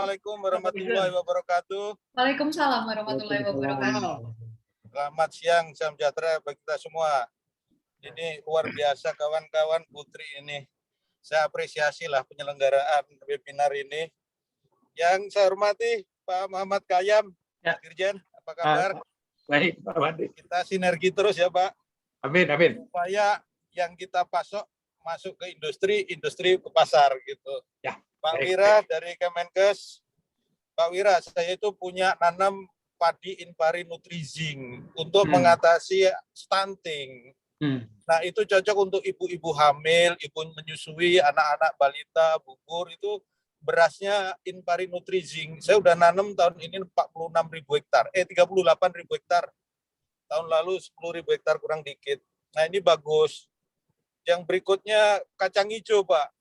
Assalamualaikum warahmatullahi wabarakatuh. Waalaikumsalam warahmatullahi wabarakatuh. Selamat siang, salam sejahtera bagi kita semua. Ini luar biasa kawan-kawan Putri ini. Saya apresiasi lah penyelenggaraan webinar ini. Yang saya hormati Pak Muhammad Kayam, Ya. Pak Dirjen, apa kabar? Baik, Pak Wandi. Kita sinergi terus ya Pak. Amin, amin. Supaya yang kita pasok masuk ke industri, industri ke pasar gitu. Ya. Pak Baik, Wira dari Kemenkes. Pak Wira, saya itu punya nanam padi Inpari Nutrizing untuk mengatasi stunting. Nah, itu cocok untuk ibu-ibu hamil, ibu menyusui, anak-anak balita, bubur, itu berasnya Inpari Nutrizing. Saya udah nanam tahun ini 46.000 hektar, 38.000 hektar. Tahun lalu 10.000 hektar kurang dikit. Nah, ini bagus. Yang berikutnya kacang hijau, Pak.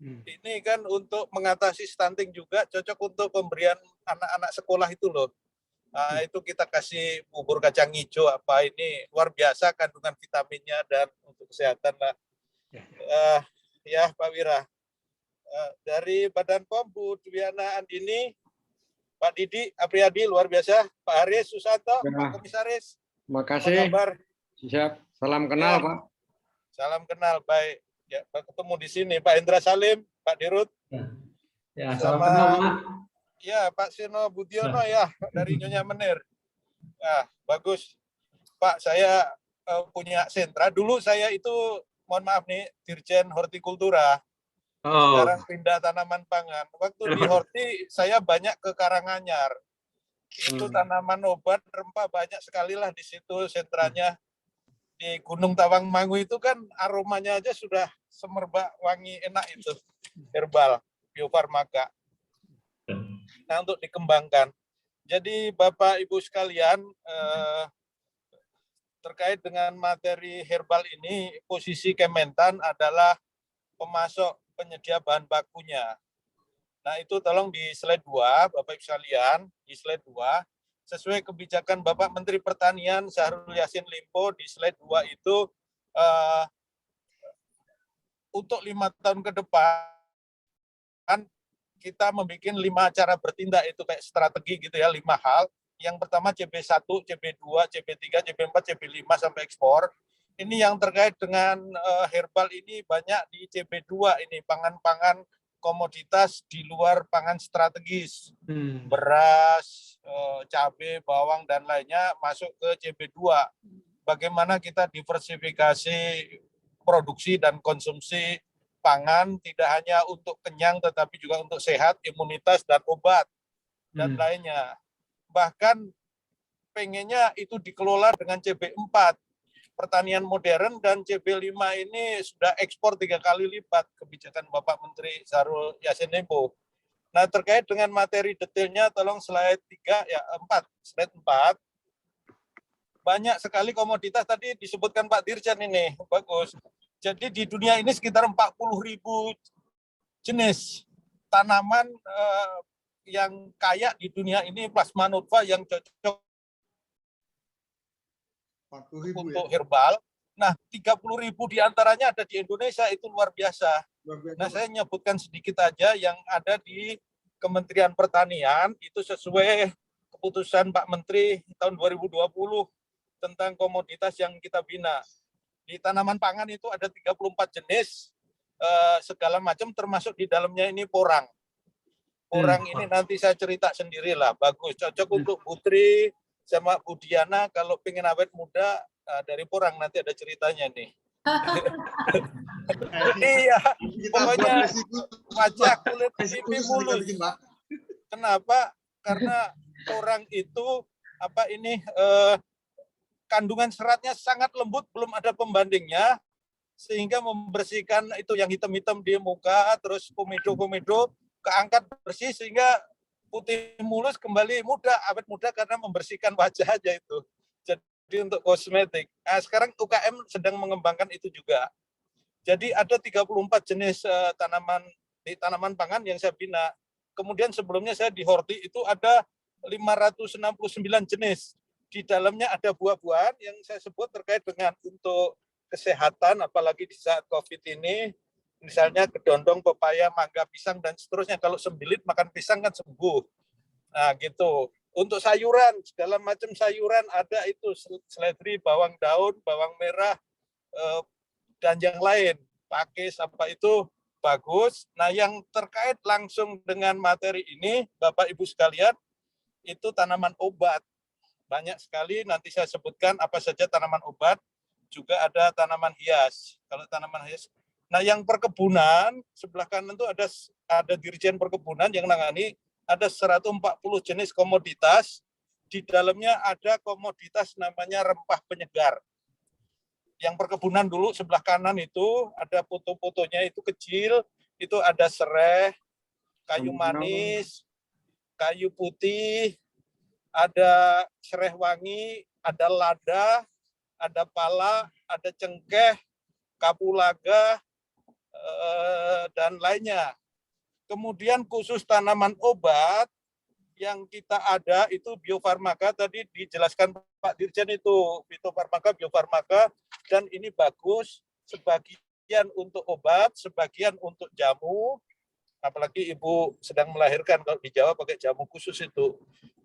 Ini kan untuk mengatasi stunting juga, cocok untuk pemberian anak-anak sekolah itu loh. Nah, itu kita kasih bubur kacang hijau apa ini luar biasa kandungan vitaminnya dan untuk kesehatan lah. Ya Pak Wira. Dari Badan POM Bu Dwiana Andini, Pak Didi Apriyadi luar biasa, Pak Haris Susanto, ya. Pak Komisaris. Terima kasih. Apa kabar? Siap. Salam kenal, ya. Pak. Salam kenal, baik. Ya, ketemu di sini Pak Indra Salim, Pak Dirut. Ya, salam kenal, Pak. Ya, Pak Sino Budiono ya dari Nyonya Menir. Nah, bagus. Pak, saya punya sentra. Dulu saya itu, mohon maaf nih, Dirjen Hortikultura. Sekarang pindah tanaman pangan. Waktu di Horti, saya banyak ke Karanganyar. Itu tanaman obat, rempah banyak sekali lah di situ sentranya. Di Gunung Tawangmangu itu kan aromanya aja sudah semerbak wangi enak itu. Herbal, biofarmaka. Nah, untuk dikembangkan. Jadi Bapak Ibu sekalian, terkait dengan materi herbal ini, posisi Kementan adalah pemasok penyedia bahan bakunya. Nah, itu tolong di slide 2, Bapak Ibu sekalian, di slide 2, sesuai kebijakan Bapak Menteri Pertanian Syahrul Yassin Limpo di slide 2 itu untuk 5 tahun ke depan kita membuat 5 cara bertindak itu kayak strategi gitu ya, 5 hal. Yang pertama CB1, CB2, CB3, CB4, CB5 sampai ekspor. Ini yang terkait dengan herbal ini banyak di CB2 ini, pangan-pangan komoditas di luar pangan strategis. Beras, cabai, bawang dan lainnya masuk ke CB2. Bagaimana kita diversifikasi produksi dan konsumsi pangan tidak hanya untuk kenyang tetapi juga untuk sehat, imunitas dan obat dan lainnya. Bahkan pengennya itu dikelola dengan CB4, pertanian modern, dan CB5 ini sudah ekspor 3 kali lipat kebijakan Bapak Menteri Syahrul Yassin Limpo. Nah, terkait dengan materi detailnya tolong slide 3 ya 4, slide 4. Banyak sekali komoditas tadi disebutkan Pak Dirjen ini, bagus. Jadi di dunia ini sekitar 40.000 jenis tanaman yang kaya di dunia ini plasmanuta yang cocok untuk herbal. Nah, 30.000 diantaranya ada di Indonesia, itu luar biasa. Nah, saya nyebutkan sedikit aja yang ada di Kementerian Pertanian, itu sesuai keputusan Pak Menteri tahun 2020 tentang komoditas yang kita bina. Di tanaman pangan itu ada 34 jenis, segala macam termasuk di dalamnya ini porang. Porang ini nanti saya cerita sendirilah, bagus, cocok untuk Putri sama Bu Diana kalau pengen awet muda dari porang, nanti ada ceritanya nih. Iya, pokoknya wajah kulit pipi mulus. Kenapa? Karena porang itu kandungan seratnya sangat lembut, belum ada pembandingnya, sehingga membersihkan itu yang hitam-hitam di muka, terus komedo-komedo keangkat bersih sehingga putih mulus kembali muda, awet muda karena membersihkan wajah aja itu. Jadi untuk kosmetik. Nah, sekarang UKM sedang mengembangkan itu juga. Jadi ada 34 jenis tanaman pangan yang saya bina. Kemudian sebelumnya saya di Horti itu ada 569 jenis. Di dalamnya ada buah-buahan yang saya sebut terkait dengan untuk kesehatan, apalagi di saat COVID ini. misalnya kedondong, pepaya, mangga, pisang, dan seterusnya. Kalau sembilit makan pisang kan sembuh. Nah, gitu. Untuk sayuran, segala macam sayuran ada itu, seledri, bawang daun, bawang merah, dan yang lain. Pakis apa itu bagus. Nah, yang terkait langsung dengan materi ini, Bapak Ibu sekalian, itu tanaman obat. Banyak sekali, nanti saya sebutkan apa saja tanaman obat, juga ada tanaman hias. Kalau tanaman hias, nah yang perkebunan, sebelah kanan itu ada Dirjen Perkebunan yang nangani, ada 140 jenis komoditas, di dalamnya ada komoditas namanya rempah penyegar. Yang perkebunan dulu sebelah kanan itu, ada foto-fotonya itu kecil, itu ada serai, kayu manis, kayu putih, ada serai wangi, ada lada, ada pala, ada cengkeh, kapulaga, dan lainnya. Kemudian khusus tanaman obat yang kita ada itu biofarmaka, tadi dijelaskan Pak Dirjen itu, fitofarmaka, biofarmaka, dan ini bagus, sebagian untuk obat, sebagian untuk jamu, apalagi ibu sedang melahirkan, kalau di Jawa pakai jamu khusus itu.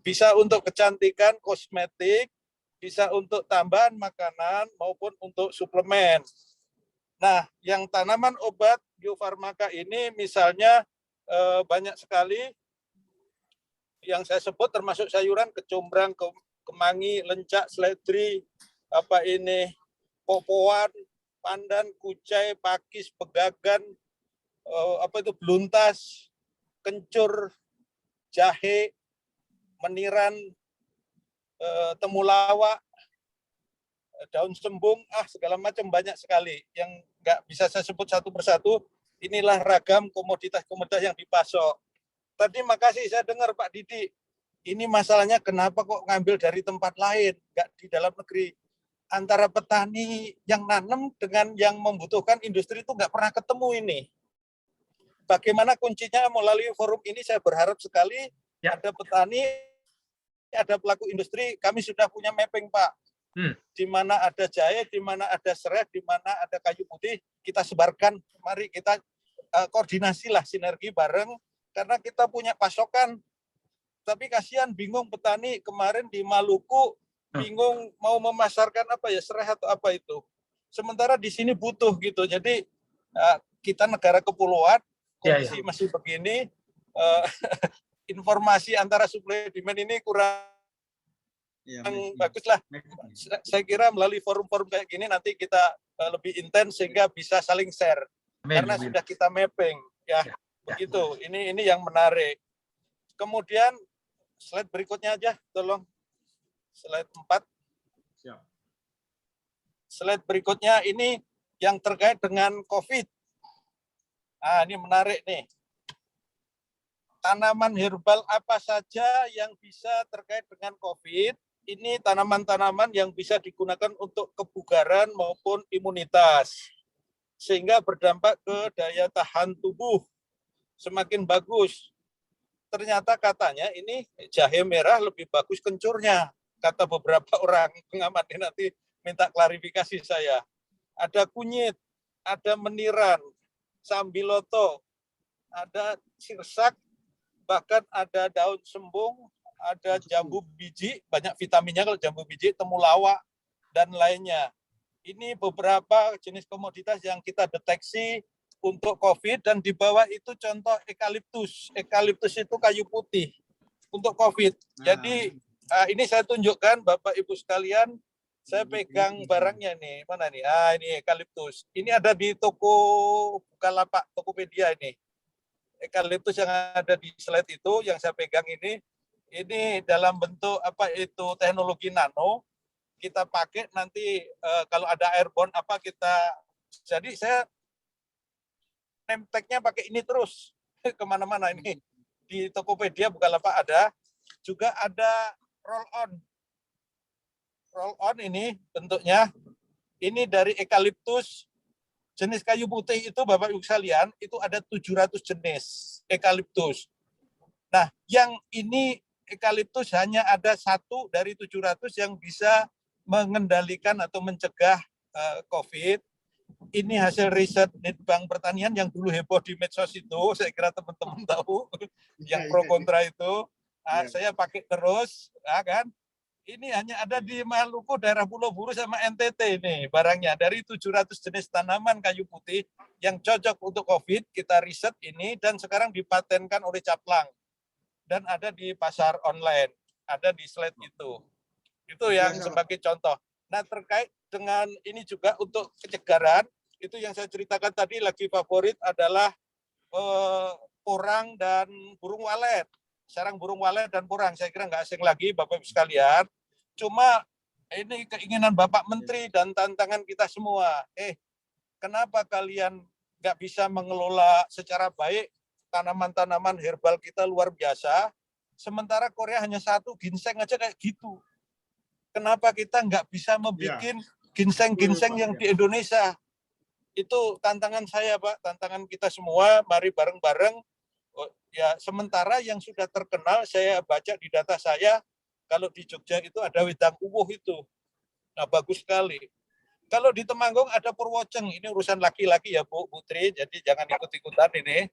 Bisa untuk kecantikan, kosmetik, bisa untuk tambahan makanan maupun untuk suplemen. Nah, yang tanaman obat biofarmaka ini misalnya banyak sekali yang saya sebut, termasuk sayuran, kecombrang, kemangi, lencak, seledri, apa ini, popoan, pandan, kucai, pakis, pegagan, apa itu, beluntas, kencur, jahe, meniran, temulawak, daun sembung, segala macam, banyak sekali yang nggak bisa saya sebut satu persatu. Inilah ragam komoditas-komoditas yang dipasok. Tadi makasih saya dengar Pak Didi, ini masalahnya kenapa kok ngambil dari tempat lain, nggak di dalam negeri. Antara petani yang nanam dengan yang membutuhkan industri itu nggak pernah ketemu ini. Bagaimana kuncinya melalui forum ini, saya berharap sekali ada petani, ada pelaku industri, kami sudah punya mapping Pak. Di mana ada jahe, di mana ada serai, di mana ada kayu putih, kita sebarkan. Mari kita koordinasilah, sinergi bareng, karena kita punya pasokan. Tapi kasihan, bingung petani kemarin di Maluku, bingung mau memasarkan apa ya, serai atau apa itu. Sementara di sini butuh gitu. Jadi kita negara kepulauan, kondisi masih begini, informasi antara supply demand ini kurang bagus lah. Saya kira melalui forum-forum kayak gini nanti kita lebih intens sehingga bisa saling share. Karena sudah kita mapping ya. Begitu. Ini yang menarik. Kemudian slide berikutnya aja, tolong. Slide 4. Slide berikutnya ini yang terkait dengan COVID. Ini menarik nih. Tanaman herbal apa saja yang bisa terkait dengan COVID? Ini tanaman-tanaman yang bisa digunakan untuk kebugaran maupun imunitas. Sehingga berdampak ke daya tahan tubuh. Semakin bagus. Ternyata katanya ini jahe merah lebih bagus kencurnya. Kata beberapa orang pengamat, nanti minta klarifikasi saya. Ada kunyit, ada meniran, sambiloto, ada sirsak, bahkan ada daun sembung, ada jambu biji, banyak vitaminnya kalau jambu biji, temulawak, dan lainnya. Ini beberapa jenis komoditas yang kita deteksi untuk COVID, dan di bawah itu contoh eukaliptus. Eukaliptus itu kayu putih untuk COVID. Jadi ini saya tunjukkan Bapak Ibu sekalian, saya pegang barangnya nih. Mana nih? Ini eukaliptus. Ini ada di toko Bukalapak, Tokopedia ini. Eukaliptus yang ada di slide itu yang saya pegang ini dalam bentuk apa itu, teknologi nano. Kita pakai nanti kalau ada airborne apa kita, jadi saya name tag-nya pakai ini terus kemana-mana. Ini di Tokopedia Bukalapak ada, juga ada roll on ini bentuknya, ini dari eukaliptus. Jenis kayu putih itu Bapak Ibu sekalian, itu ada 700 jenis eukaliptus. Nah, yang ini eukaliptus hanya ada 1 dari 700 yang bisa mengendalikan atau mencegah COVID. ini hasil riset Litbang Pertanian yang dulu heboh di medsos itu, saya kira teman-teman tahu, yang pro kontra itu, saya pakai terus, ya kan? Ini hanya ada di Maluku, daerah Pulau Buru sama NTT ini barangnya. Dari 700 jenis tanaman kayu putih yang cocok untuk COVID, kita riset ini dan sekarang dipatenkan oleh Caplang. Dan ada di pasar online, ada di slide itu. Itu yang sebagai contoh. Nah, terkait dengan ini juga untuk pencegahan, itu yang saya ceritakan tadi lagi favorit adalah porang dan burung walet. Sarang burung walet dan porang, saya kira nggak asing lagi Bapak Ibu sekalian. Cuma ini keinginan Bapak Menteri dan tantangan kita semua. Kenapa kalian nggak bisa mengelola secara baik tanaman-tanaman herbal kita luar biasa, sementara Korea hanya satu, ginseng aja kayak gitu. Kenapa kita nggak bisa membuat ginseng-ginseng yang di Indonesia? Itu tantangan saya, Pak, tantangan kita semua, mari bareng-bareng. Ya, sementara yang sudah terkenal, saya baca di data saya, kalau di Jogja itu ada wedang uwuh itu. Nah, bagus sekali. Kalau di Temanggung ada Purwoceng, ini urusan laki-laki ya Bu Putri, jadi jangan ikut-ikutan ini.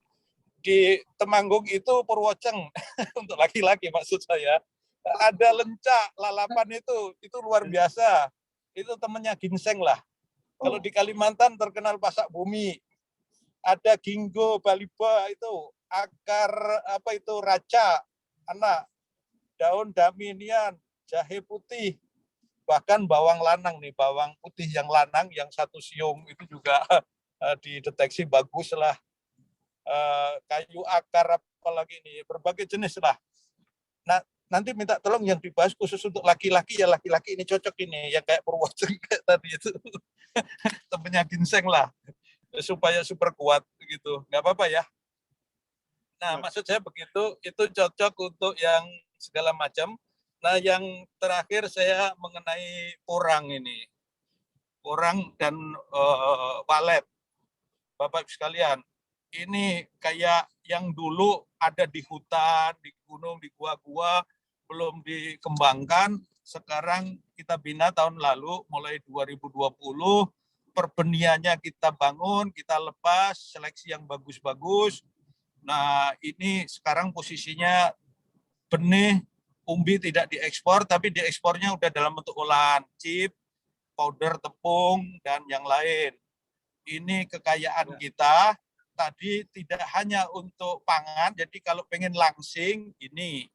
Di Temanggung itu Purwoceng, untuk laki-laki maksud saya. Ada lencak, lalapan itu luar biasa. Itu temannya ginseng lah. Kalau di Kalimantan terkenal pasak bumi. Ada ginkgo biloba itu, akar apa itu raca, anak, daun daminian, jahe putih, bahkan bawang lanang nih, bawang putih yang lanang yang 1 siung itu juga dideteksi bagus lah. Kayu akar apalagi ini, berbagai jenis lah. Nah, nanti minta tolong yang dibahas khusus untuk laki-laki, ya laki-laki ini cocok ini, yang kayak Purwoceng kayak tadi itu. Temennya ginseng lah, supaya super kuat gitu, nggak apa-apa ya. Nah, maksud saya begitu, itu cocok untuk yang segala macam. Nah, yang terakhir saya mengenai porang ini. Porang dan walet. Bapak sekalian, ini kayak yang dulu ada di hutan, di gunung, di gua-gua, belum dikembangkan. Sekarang kita bina tahun lalu, mulai 2020, perbeniannya kita bangun, kita lepas, seleksi yang bagus-bagus. Nah, ini sekarang posisinya benih umbi tidak diekspor, tapi diekspornya udah dalam bentuk olahan, chip, powder tepung, dan yang lain. Ini kekayaan kita, tadi tidak hanya untuk pangan, jadi kalau pengen langsing, ini.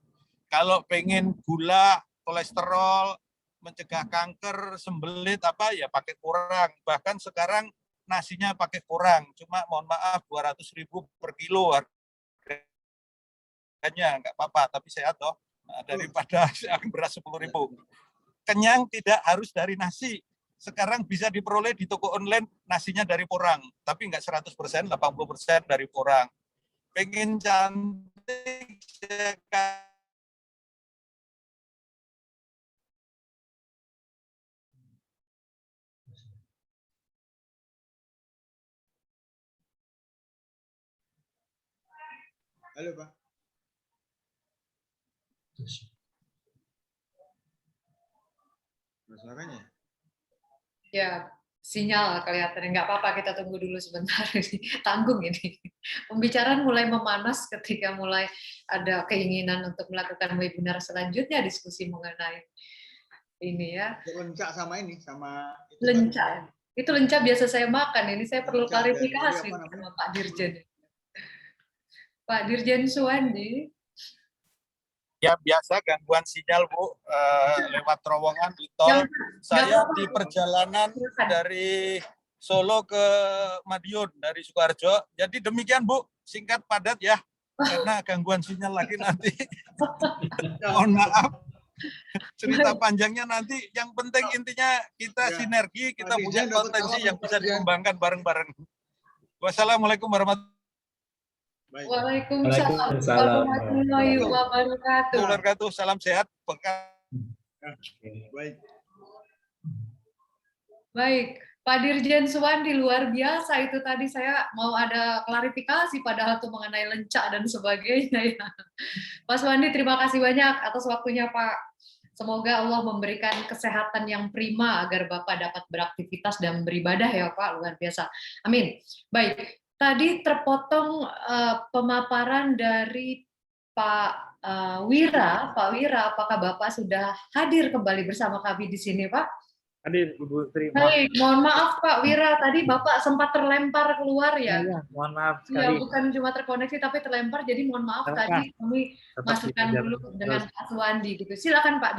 Kalau pengen gula, kolesterol, mencegah kanker, sembelit, apa ya pakai porang. Bahkan sekarang nasinya pakai porang, cuma mohon maaf 200.000 per kilo harganya, nggak apa-apa, tapi sehat toh, daripada beras 10.000. Kenyang tidak harus dari nasi. Sekarang bisa diperoleh di toko online nasinya dari porang, tapi nggak 100%, 80% dari porang. Pengen cantik, Halo Pak. Suaranya? Ya, sinyal kelihatannya. Nggak apa-apa, kita tunggu dulu sebentar. Tanggung ini. Pembicaraan mulai memanas ketika mulai ada keinginan untuk melakukan webinar selanjutnya, diskusi mengenai ini ya. Lencak sama ini, sama itu Lencak. Itu lencak biasa saya makan. Ini saya perlu lencak klarifikasi sama Pak Dirjen. Pak Dirjen Suwandi. Ya biasa gangguan sinyal Bu, lewat terowongan di tol. Saya di perjalanan dari Solo ke Madiun dari Sukoharjo. Jadi demikian Bu, singkat padat ya, karena gangguan sinyal lagi nanti. Mohon maaf. Cerita panjangnya nanti, yang penting intinya kita sinergi, kita punya potensi yang bisa dikembangkan bareng-bareng. Wassalamualaikum warahmatullahi Baik. Waalaikumsalam warahmatullahi wabarakatuh. Salam sehat. Baik. Baik, Pak Dirjen Suwandi, luar biasa itu tadi. Saya mau ada klarifikasi padahal itu mengenai lencak dan sebagainya ya. Pak Suwandi, terima kasih banyak atas waktunya Pak. Semoga Allah memberikan kesehatan yang prima agar Bapak dapat beraktivitas dan beribadah ya Pak, luar biasa. Amin. Baik, tadi terpotong pemaparan dari Pak Wira. Pak Wira, apakah Bapak sudah hadir kembali bersama kami di sini, Pak? Hadir Ibu Tri. Baik, mohon maaf Pak Wira, tadi Bapak sempat terlempar keluar ya? Iya, mohon maaf Ya, sekali. bukan cuma terkoneksi tapi terlempar, jadi mohon maaf Terlepas. tadi kami Tetap masukkan dikejar dulu dengan terus. Pak Suwandi gitu. Silakan Pak,